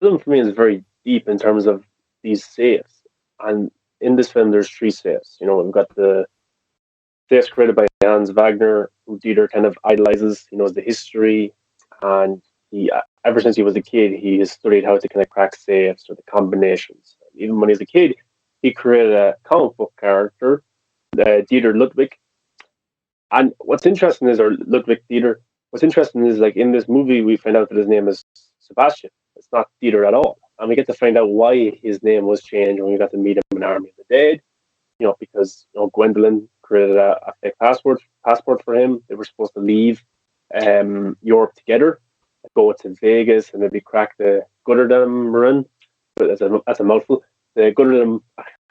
film for me is very deep in terms of these safes. And in this film, there's three safes. We've got the safes created by Hans Wagner, who Dieter kind of idolizes. He knows the history, and he ever since he was a kid, he has studied how to kind of crack safes or the combinations. Even when he was a kid, he created a comic book character, Dieter Ludwig. And what's interesting is, or Ludwig Dieter, what's interesting is like in this movie, we find out that his name is Sebastian. It's not Dieter at all. And we get to find out why his name was changed when we got to meet him in Army of the Dead. Because Gwendolyn created a fake passport for him. They were supposed to leave Europe together, go to Vegas, and maybe crack the Gutterdam run. That's a mouthful. The Gutterdam,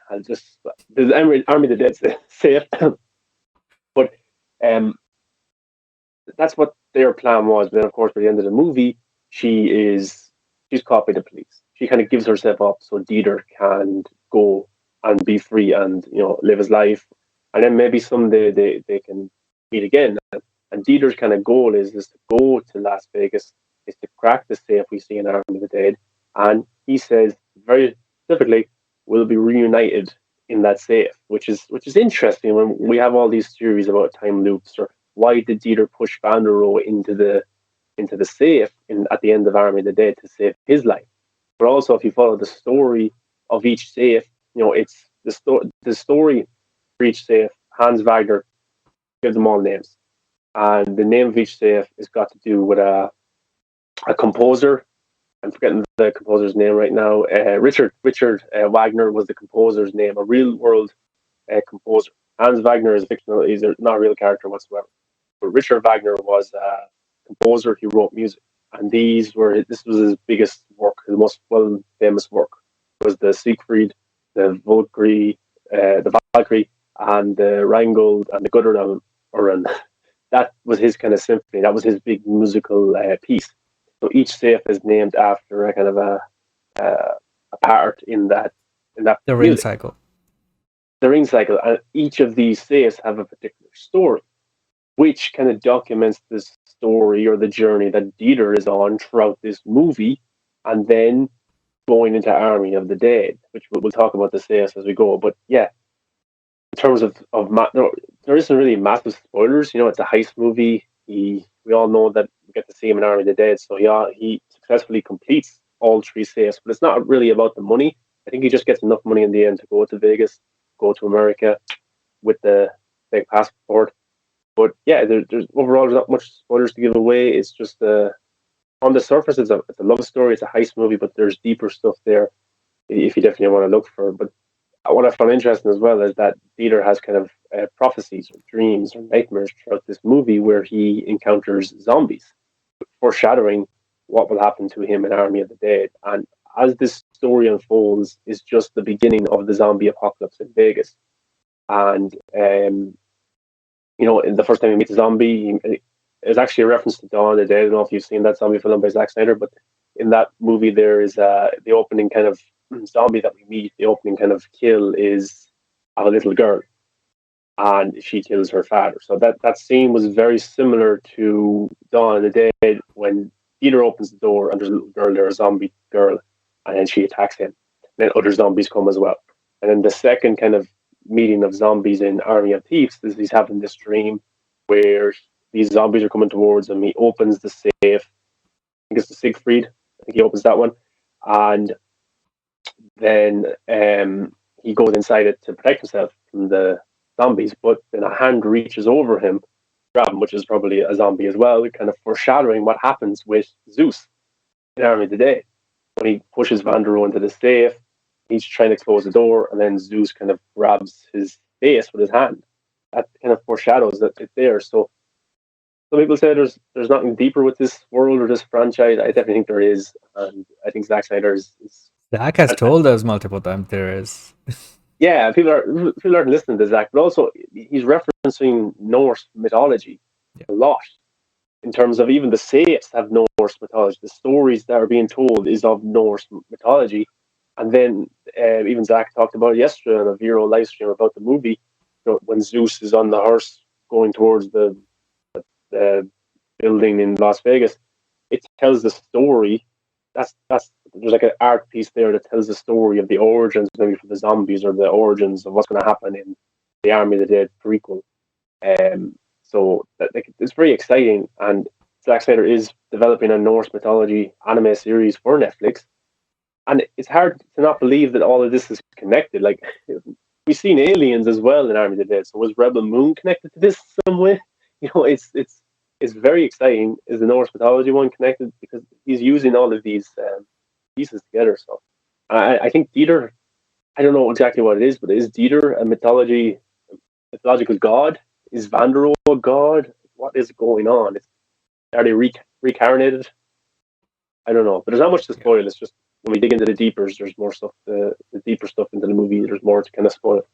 I'll just the Army of the Dead say it. But um, that's what their plan was. But then, of course, by the end of the movie, she's caught by the police. She kind of gives herself up so Dieter can go and be free and live his life, and then maybe someday they can meet again. And Dieter's kind of goal is to go to Las Vegas, is to crack the safe we see in Army of the Dead, and he says very specifically, we'll be reunited in that safe, which is interesting when we have all these theories about time loops or why did Dieter push Van der Rohe into the safe at the end of Army of the Dead to save his life. But also, if you follow the story of each safe, it's the story for each safe. Hans Wagner gives them all names, and the name of each safe has got to do with a composer. I'm forgetting the composer's name right now. Richard Wagner was the composer's name, a real world composer. Hans Wagner is fictional; he's not a real character whatsoever. But Richard Wagner was a composer. He wrote music, and this was his biggest work, his most well famous work was the Siegfried, the Valkyrie, and the Rheingold and the Gutterdam. That was his kind of symphony. That was his big musical piece. So each safe is named after a kind of a part in that The ring music. cycle. The ring cycle, and each of these safes have a particular story, which kind of documents this story or the journey that Dieter is on throughout this movie, and then going into Army of the Dead, which we'll talk about the safes as we go. But yeah, in terms no, there isn't really massive spoilers. It's a heist movie. We all know that we get to see him in Army of the Dead, so he successfully completes all three safes. But it's not really about the money. I think he just gets enough money in the end to go to Vegas, go to America with the big passport. But yeah, there's overall there's not much spoilers to give away. It's just on the surface, it's a love story. It's a heist movie, but there's deeper stuff there if you definitely want to look for it. But what I found interesting as well is that Dieter has kind of prophecies or dreams or nightmares throughout this movie where he encounters zombies, foreshadowing what will happen to him in Army of the Dead. And as this story unfolds, is just the beginning of the zombie apocalypse in Vegas. And in the first time he meets a zombie, it's actually a reference to Dawn of the Dead. I don't know if you've seen that zombie film by Zack Snyder, but in that movie there is the opening kind of zombie that we meet. The opening kind of kill is a little girl, and she kills her father. So that scene was very similar to Dawn of the Dead when Peter opens the door and there's a little girl there, a zombie girl, and then she attacks him. And then other zombies come as well. And then the second kind of meeting of zombies in Army of Thieves is he's having this dream where these zombies are coming towards him. He opens the safe. I think it's the Siegfried. I think he opens that one. And then he goes inside it to protect himself from the zombies. But then a hand reaches over him, grab him, which is probably a zombie as well, kind of foreshadowing what happens with Zeus in Army of the Dead. When he pushes Van der Rohe into the safe, he's trying to close the door, and then Zeus kind of grabs his face with his hand. That kind of foreshadows that it's there. So some people say there's nothing deeper with this world or this franchise. I definitely think there is, and I think Zack Snyder is Zack has told us multiple times there is. yeah, people aren't listening to Zack, but also he's referencing Norse mythology a lot. In terms of even the safes have Norse mythology. The stories that are being told is of Norse mythology. And then even Zack talked about it yesterday on a Vero live stream about the movie. When Zeus is on the horse going towards the building in Las Vegas, it tells the story that's there's like an art piece there that tells the story of the origins, maybe for the zombies, or the origins of what's going to happen in the Army of the Dead prequel. So like, it's very exciting, and Zack Snyder is developing a Norse mythology anime series for Netflix, and it's hard to not believe that all of this is connected. Like, we've seen aliens as well in Army of the Dead, so was Rebel Moon connected to this some way? It's very exciting. Is the Norse mythology one connected, because he's using all of these pieces together? So I think Dieter. I don't know exactly what it is, but is Dieter a mythological god? Is Vanderohe a god? What is going on? Are they reincarnated? I don't know, but there's not much to spoil. It's just when we dig into the deepers, there's more stuff. The deeper stuff into the movie, there's more to kind of spoil.